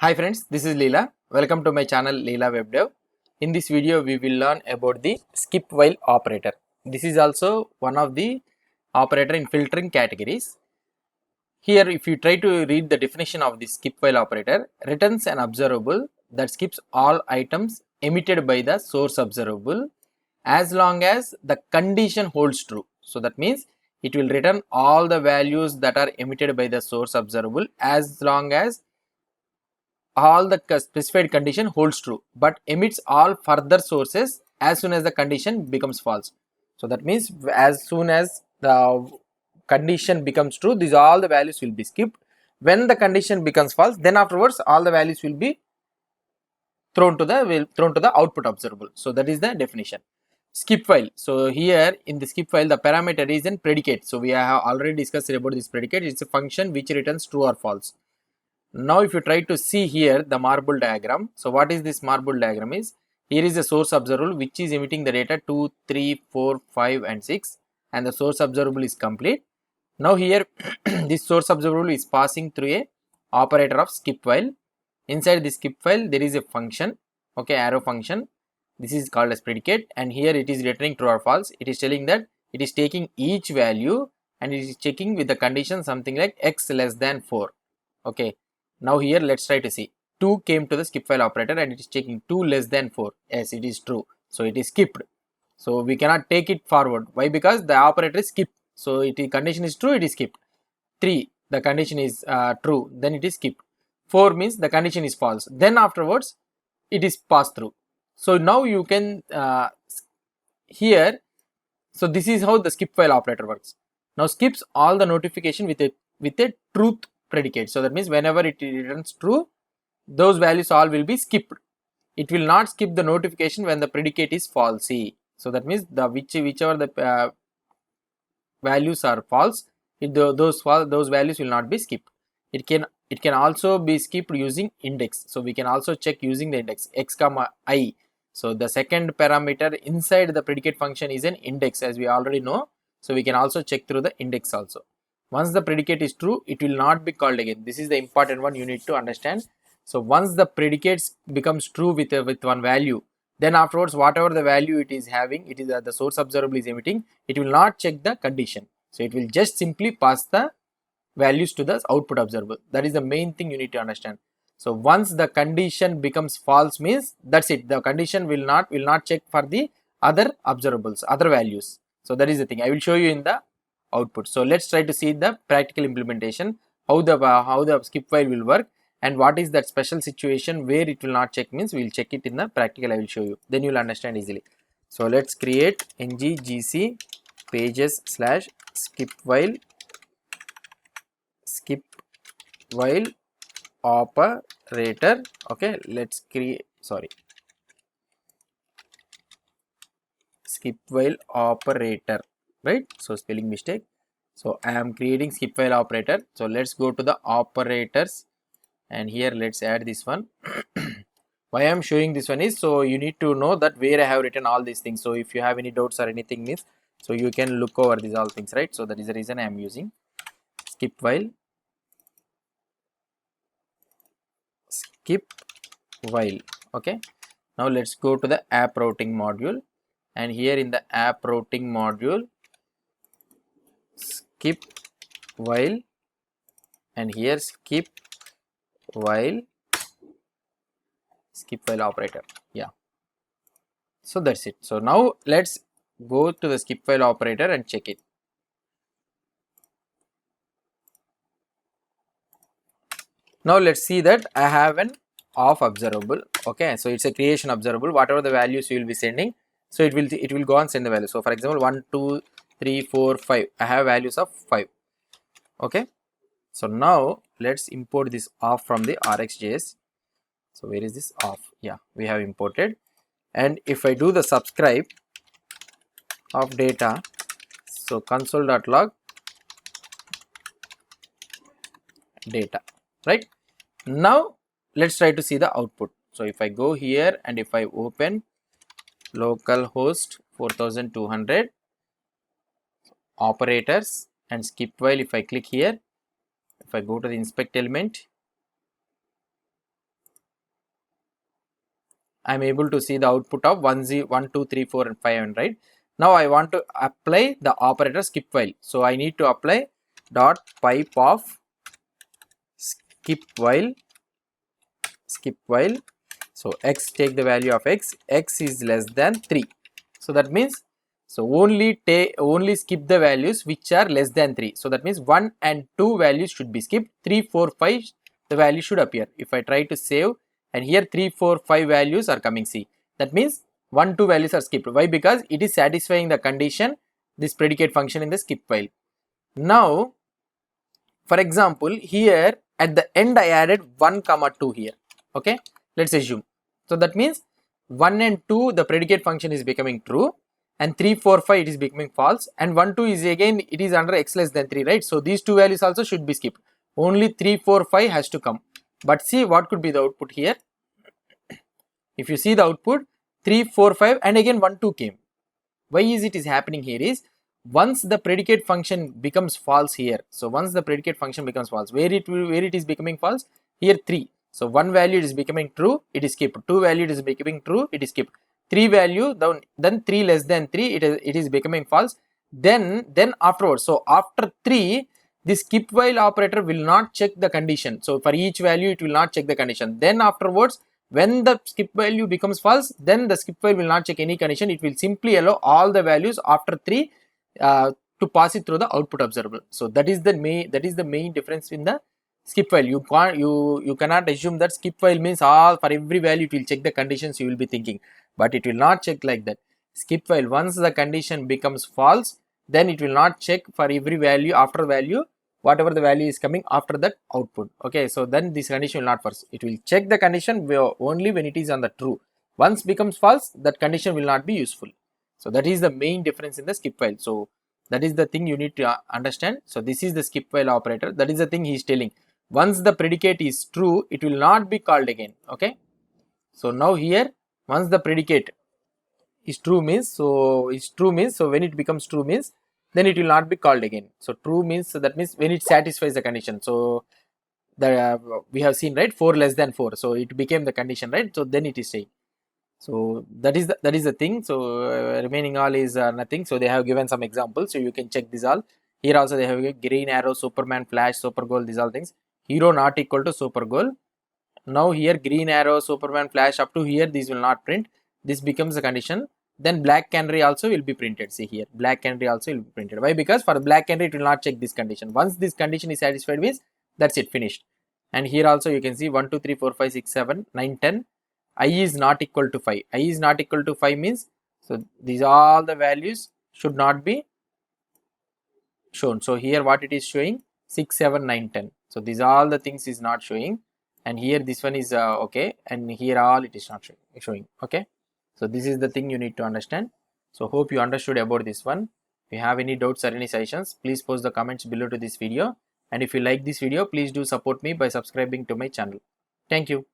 Hi friends, this is Leela. Welcome to my channel Leela WebDev. In this video, we will learn about the skip while operator. This is also one of the operator in filtering categories. Here, if you try to read the definition of the skip while operator, returns an observable that skips all items emitted by the source observable as long as the condition holds true. So that means it will return all the values that are emitted by the source observable as long as all the specified condition holds true, but emits all further sources as soon as the condition becomes false. So that means as soon as the condition becomes true, these all the values will be skipped. When the condition becomes false, then afterwards all the values will be thrown to the output observable. So that is the definition. Skip while. So here in the skip while, the parameter is in predicate. So we have already discussed about this predicate. It's a function which returns true or false. Now if you try to see here the marble diagram, so what is this marble diagram is, here is the source observable which is emitting the data 2, 3, 4, 5 and 6, and the source observable is complete. Now here this source observable is passing through a operator of skip while. Inside the skip while there is a function, okay, arrow function. This is called as predicate, and here it is returning true or false. It is telling that it is taking each value and it is checking with the condition something like x less than 4. Okay. Now here let's try to see. 2 came to the skip while operator and it is checking 2 less than 4. Yes, it is true. So it is skipped. So we cannot take it forward. Why? Because the operator is skipped. So condition is true, it is skipped. 3, the condition is true, then it is skipped. 4 means the condition is false. Then afterwards it is passed through. So now you can here. So this is how the skip while operator works. Now skips all the notification with a truth predicate. So that means whenever it returns true, those values all will be skipped. It will not skip the notification when the predicate is falsy. So that means the whichever the values are false, those values will not be skipped. It can also be skipped using index. So we can also check using the index x comma I. So the second parameter inside the predicate function is an index, as we already know. So we can also check through the index also. Once the predicate is true, it will not be called again. This is the important one you need to understand. So once the predicate becomes true with one value, then afterwards whatever the value it is having, it is the source observable is emitting, it will not check the condition. So it will just simply pass the values to the output observable. That is the main thing you need to understand. So once the condition becomes false means that's it. The condition will not check for the other observables, other values. So that is the thing. I will show you in the output. So let's try to see the practical implementation, how the skip while will work, and what is that special situation where it will not check means we will check it in the practical. I will show you, then you will understand easily. So let's create ng-gc pages / skip while operator. Okay, let's create, sorry, skip while operator, right? So spelling mistake. So I am creating skip while operator. So let's go to the operators, and here let's add this one. Why I am showing this one is, so you need to know that where I have written all these things. So if you have any doubts or anything means, so you can look over these all things, right? So that is the reason I am using skip while. Okay, now let's go to the app routing module, and here in the app routing module, skip while, and here skip while operator. Yeah, so that's it. So now let's go to the skip while operator and check it. Now let's see that I have an off observable. Okay, so it's a creation observable. Whatever the values you will be sending, so it will go and send the value. So for example, 1, 2, 3, 4, 5. I have values of 5. Okay, so now let's import this off from the RxJS. So where is this off? Yeah, we have imported. And if I do the subscribe of data, so console.log data, right? Now let's try to see the output. So if I go here and if I open localhost 4200 operators and skip while, if I click here, if I go to the inspect element, I am able to see the output of 1, 0, 1, 2, 3, 4 and 5, right? Now I want to apply the operator skip while. So I need to apply dot pipe of skip while. So x, take the value of x is less than 3. So that means, so only skip the values which are less than 3. So that means 1 and 2 values should be skipped. 3, 4, 5 the value should appear. If I try to save, and here 3, 4, 5 values are coming, see, that means 1, 2 values are skipped. Why? Because it is satisfying the condition, this predicate function in the skip while. Now for example, here at the end I added 1, 2 here. Okay, let's assume. So that means 1 and 2 the predicate function is becoming true, and 3, 4, 5 it is becoming false, and 1, 2 is again it is under x less than 3, right? So these two values also should be skipped. Only 3, 4, 5 has to come. But see what could be the output here. If you see the output, 3, 4, 5 and again 1, 2 came. Why is it is happening here is, once the predicate function becomes false here, so once the predicate function becomes false, where it is becoming false, here 3. So 1 value is becoming true, it is skipped. 2 value is becoming true, it is skipped. 3 value, then 3 less than 3 it is becoming false. Then afterwards, so after 3 the skip while operator will not check the condition. So for each value it will not check the condition. Then afterwards, when the skip value becomes false, then the skip while will not check any condition. It will simply allow all the values after 3 to pass it through the output observable. So that is the main difference in the skip while. You cannot assume that skip while means all for every value it will check the conditions, you will be thinking, but it will not check like that. Skip while, once the condition becomes false, then it will not check for every value after value, whatever the value is coming after that output. Okay, so then this condition will not first, it will check the condition only when it is on the true. Once becomes false, that condition will not be useful. So that is the main difference in the skip while. So that is the thing you need to understand. So this is the skip while operator. That is the thing he is telling. Once the predicate is true, it will not be called again. Okay. So now here, once the predicate is true means, so when it becomes true means, then it will not be called again. So true means, so that means when it satisfies the condition. So the we have seen, right, 4 less than 4. So it became the condition, right? So then it is saying. So that is the thing. So remaining all is nothing. So they have given some examples, so you can check this all. Here also they have a green arrow, Superman, Flash, Super Goal, these all things. Hero not equal to Super Goal. Now here green arrow, Superman, Flash, up to here these will not print. This becomes a condition. Then black canary also will be printed. See here, black canary also will be printed. Why? Because for black canary it will not check this condition. Once this condition is satisfied means that's it, finished. And here also you can see 1, 2, 3, 4, 5, 6, 7, 9, 10. I is not equal to 5. I is not equal to 5 means, so these all the values should not be shown. So here what it is showing, 6, 7, 9, 10. So these all the things is not showing, and here this one is okay, and here all it is not showing. Okay. So this is the thing you need to understand. So hope you understood about this one. If you have any doubts or any suggestions, please post the comments below to this video. And if you like this video, please do support me by subscribing to my channel. Thank you.